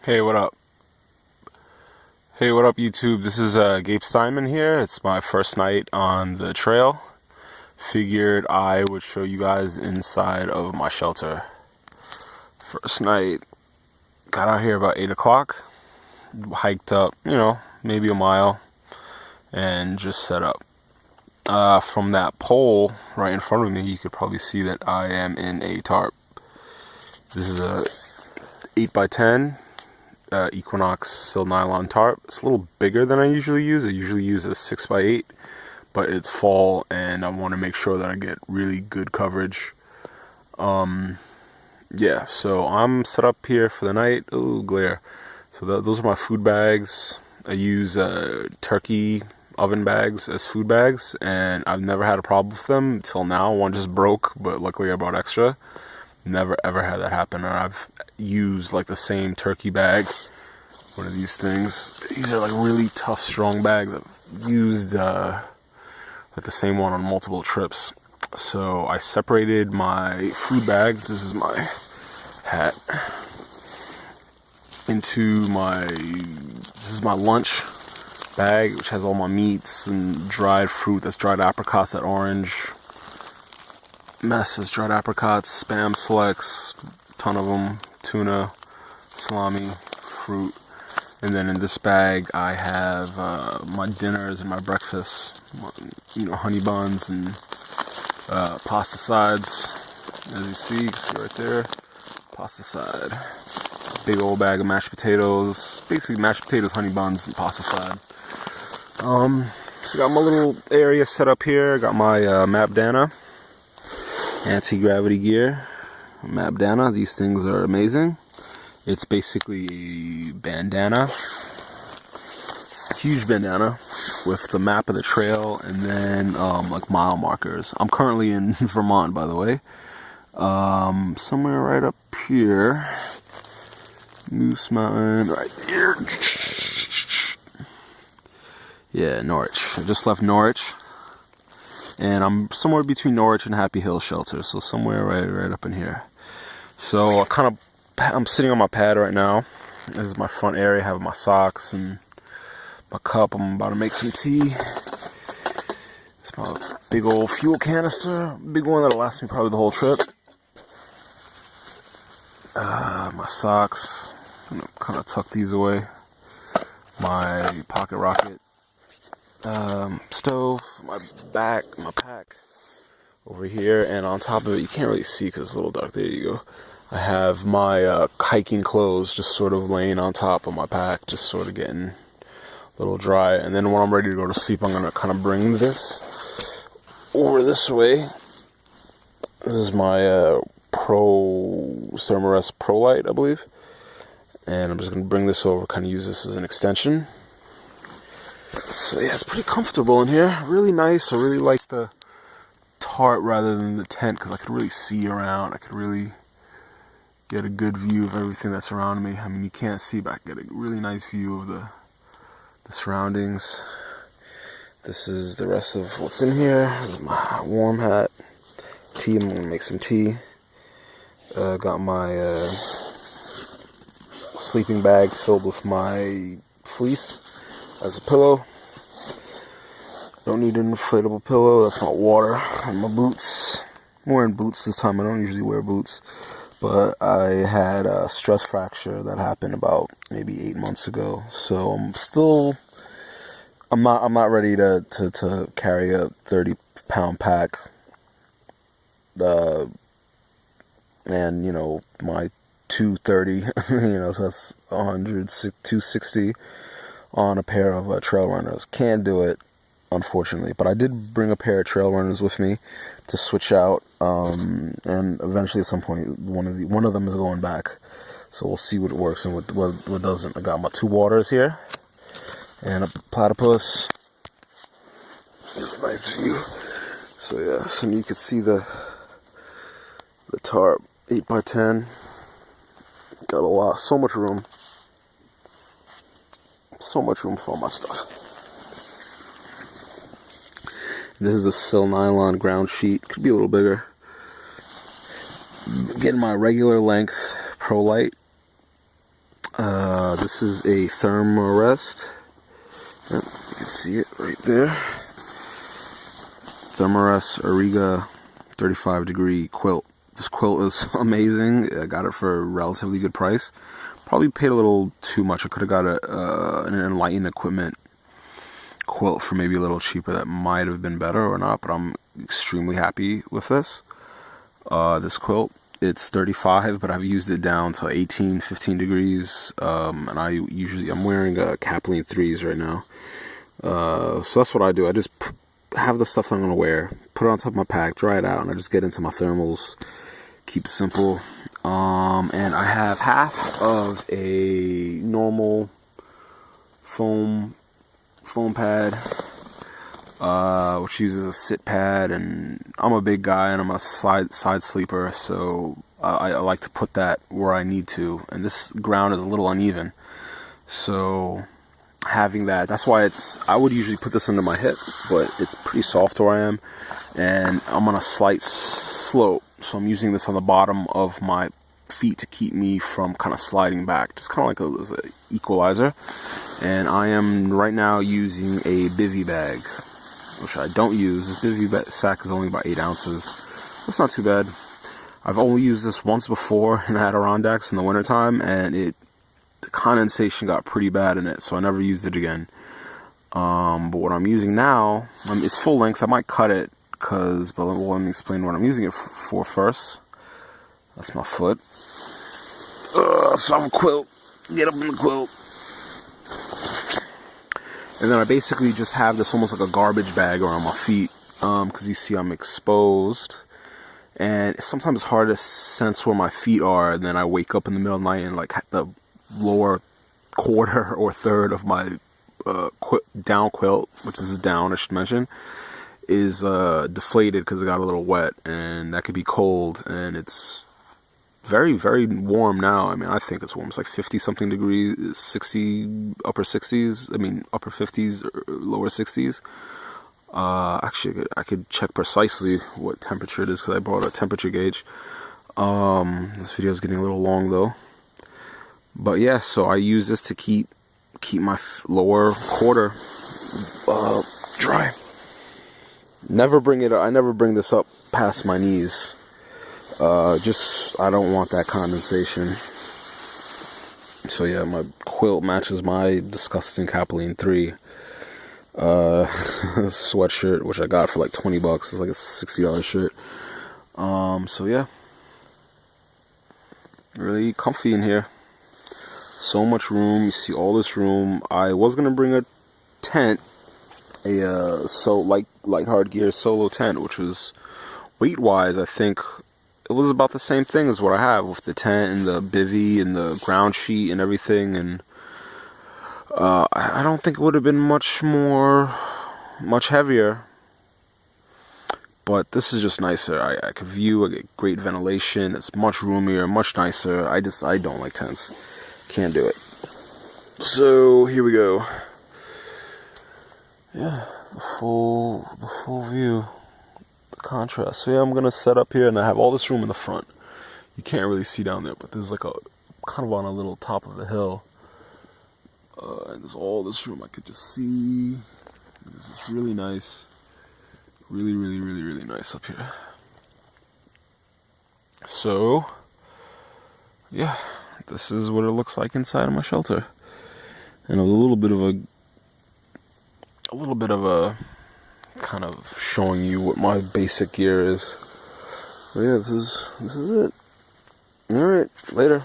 Hey, what up? Hey, what up, YouTube? This is Gabe Simon here. It's my first night on the trail. Figured I would show you guys inside of my shelter. First night, got out here about 8 o'clock, hiked up, maybe a mile, and just set up. From that pole right in front of me, you could probably see that I am in a tarp. This is a 8x10. Equinox silk nylon tarp. It's a little bigger than I usually use. I usually use a 6x8, but it's fall and I want to make sure that I get really good coverage. Yeah, so I'm set up here for the night. Ooh, glare. So those are my food bags. I use turkey oven bags as food bags, and I've never had a problem with them until now. One just broke, but luckily I brought extra. Never ever had that happen. Or I've used like the same turkey bag, one of these things. These are like really tough, strong bags. I've used like the same one on multiple trips. So I separated my food bag, this is my hat, into this is my lunch bag, which has all my meats and dried fruit. That's dried apricots, that orange mess is dried apricots, Spam selects, ton of them, tuna, salami, fruit. And then in this bag I have my dinners and my breakfast, honey buns and pasta sides. As you can see right there, pasta side. Big old bag of mashed potatoes, basically mashed potatoes, honey buns, and pasta side. So got my little area set up here. Got my Mapdana anti-gravity gear. Mapdana, these things are amazing. It's basically a bandana, huge bandana with the map of the trail and then like mile markers. I'm currently in Vermont, by the way. Somewhere right up here, Moose Mountain, right here. Yeah, Norwich. I just left Norwich. And I'm somewhere between Norwich and Happy Hill Shelter, so somewhere right up in here. So I'm sitting on my pad right now. This is my front area. I have my socks and my cup. I'm about to make some tea. It's my big old fuel canister, big one that'll last me probably the whole trip. My socks. I'm gonna kind of tuck these away. My pocket rocket. Stove, my pack over here, and on top of it, you can't really see because it's a little dark. There you go. I have my hiking clothes just sort of laying on top of my pack, just sort of getting a little dry. And then when I'm ready to go to sleep, I'm gonna kind of bring this over this way. This is my Thermarest Pro Light, I believe, and I'm just gonna bring this over, kind of use this as an extension. So yeah, it's pretty comfortable in here. Really nice. I really like the tarp rather than the tent because I could really see around. I could really get a good view of everything that's around me. I mean, you can't see, but I get a really nice view of the surroundings. This is the rest of what's in here. This is my warm hat. Tea, I'm gonna make some tea. Got my sleeping bag filled with my fleece as a pillow. Don't need an inflatable pillow, that's not water. And my boots. I'm wearing boots this time. I don't usually wear boots, but I had a stress fracture that happened about maybe 8 months ago. So I'm not ready to carry a 30-pound pack. And my 230, so that's 260 on a pair of trail runners. Can't do it, unfortunately, but I did bring a pair of trail runners with me to switch out, and eventually at some point one of them is going back, so we'll see what works and what doesn't. I got my 2 waters here and a platypus. Here's a nice view. So yeah, so you can see the tarp, 8x10. Got so much room. So much room for all my stuff. This is a silk nylon ground sheet. Could be a little bigger. Getting my regular length Pro Light. This is a Thermarest. Yep, you can see it right there. Thermarest Auriga 35 degree quilt. This quilt is amazing. I got it for a relatively good price. Probably paid a little too much. I could have got an Enlightened Equipment quilt for maybe a little cheaper. That might have been better or not, but I'm extremely happy with this. This quilt, it's 35, but I've used it down to 18, 15 degrees. And I'm wearing Kaplan 3s right now. So that's what I do. I just have the stuff I'm going to wear, put it on top of my pack, dry it out, and I just get into my thermals. Keep it simple. And I have half of a normal foam pad, which uses a sit pad, and I'm a big guy and I'm a side sleeper, so I like to put that where I need to, and this ground is a little uneven, so having that's why I would usually put this under my hip, but it's pretty soft where I am, and I'm on a slight slope, so I'm using this on the bottom of my feet to keep me from kind of sliding back, just kind of like an equalizer. And I am right now using a bivy bag, which I don't use. This bivy sack is only about 8 ounces. That's not too bad. I've only used this once before in the Adirondacks in the wintertime, and the condensation got pretty bad in it, so I never used it again. But what I'm using now, it's full length. I might cut it, but let me explain what I'm using it for first. That's my foot. So I have a quilt. Get up in the quilt. And then I basically just have this almost like a garbage bag around my feet, because you see I'm exposed. And sometimes it's hard to sense where my feet are, and then I wake up in the middle of the night and like the lower quarter or third of my down quilt, which is down, I should mention, is deflated because it got a little wet, and that could be cold, and it's very, very warm now. I mean, I think it's warm. It's like 50 something degrees, 60, upper 60s. I mean, upper 50s, lower 60s. Actually, I could check precisely what temperature it is because I brought a temperature gauge. This video is getting a little long though. But yeah, so I use this to keep my lower quarter dry. I never bring this up past my knees. I don't want that condensation. So yeah, my quilt matches my disgusting Kaplan 3 sweatshirt, which I got for like $20. It's like a $60 shirt. So yeah, really comfy in here. So much room. You see all this room. I was gonna bring a tent, light hard gear solo tent, which was weight wise, I think it was about the same thing as what I have with the tent and the bivy and the ground sheet and everything, and I don't think it would have been much heavier, but this is just nicer. I could view, I get great ventilation, it's much roomier, much nicer. I don't like tents, can't do it. So here we go. Yeah, the full view. Contrast. So yeah, I'm gonna set up here, and I have all this room in the front. You can't really see down there, but there's like a kind of on a little top of a hill, and there's all this room I could just see. This is really nice, really nice up here. So yeah, this is what it looks like inside of my shelter, and a little bit of a kind of showing you what my basic gear is. But yeah, this is it. Alright, later.